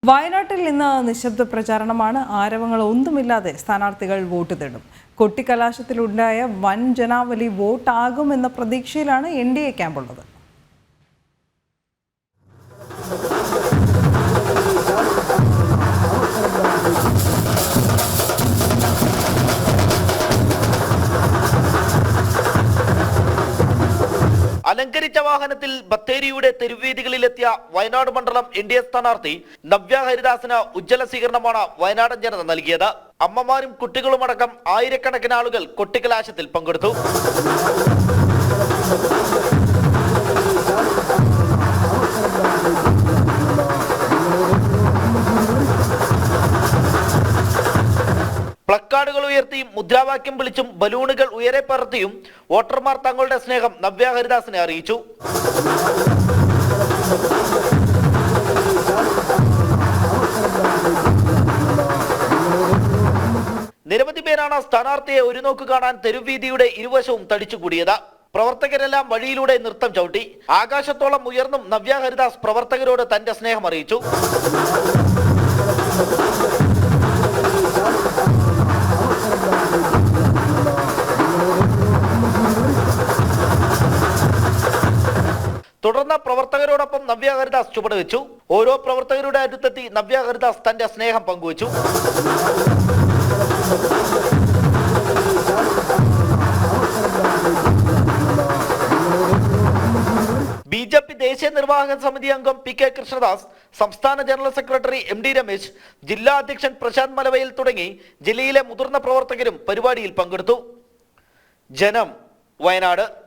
വയനാട്ടിൽ ഇന്ന് നിശബ്ദ പ്രചാരണമാണ്. ആരവങ്ങളൊന്നുമില്ലാതെ സ്ഥാനാർത്ഥികൾ വോട്ട് തേടും. കൊട്ടിക്കലാശത്തിലുണ്ടായ വൻ ജനാവലി വോട്ടാകുമെന്ന പ്രതീക്ഷയിലാണ് NDA ക്യാമ്പുള്ളത്. അലങ്കരിച്ച വാഹനത്തിൽ ബത്തേരിയുടെ തെരുവീതികളിലെത്തിയ വയനാട് മണ്ഡലം NDA സ്ഥാനാർത്ഥി നവ്യ ഹരിദാസിന് ഉജ്ജ്വല സ്വീകരണമാണ് വയനാടൻ ജനത നൽകിയത്. അമ്മമാരും കുട്ടികളുമടക്കം ആയിരക്കണക്കിന് ആളുകൾ കൊട്ടിക്കലാശത്തിൽ പങ്കെടുത്തു. പ്ലക്കാർഡുകൾ ഉയർത്തി മുദ്രാവാക്യം വിളിച്ചും ബലൂണുകൾ ഉയരെ പറത്തിയും വോട്ടർമാർ തങ്ങളുടെ സ്നേഹം നവ്യ ഹരിദാസിനെ അറിയിച്ചു. നിരവധി പേരാണ് സ്ഥാനാർത്ഥിയെ ഒരു നോക്ക് കാണാൻ തെരുവീതിയുടെ ഇരുവശവും തടിച്ചുകൂടിയത്. പ്രവർത്തകരെല്ലാം വഴിയിലൂടെ നൃത്തം ചവിട്ടി. ആകാശത്തോളം ഉയർന്നും നവ്യ ഹരിദാസ് പ്രവർത്തകരോട് തന്റെ സ്നേഹം അറിയിച്ചു. തുടർന്ന് പ്രവർത്തകരോടൊപ്പം നവ്യ ഹരിദാസ് ചുവടുവെച്ചു. ഓരോ പ്രവർത്തകരുടെ അടുത്തെത്തി നവ്യ ഹരിദാസ് തന്റെ സ്നേഹം പങ്കുവച്ചു. BJP ദേശീയ നിർവാഹക സമിതി അംഗം PK കൃഷ്ണദാസ്, സംസ്ഥാന ജനറൽ സെക്രട്ടറി MD രമേശ്, ജില്ലാ അധ്യക്ഷൻ പ്രശാന്ത് മലവയിൽ തുടങ്ങി ജില്ലയിലെ മുതിർന്ന പ്രവർത്തകരും പരിപാടിയിൽ പങ്കെടുത്തു. ജനം, വയനാട്.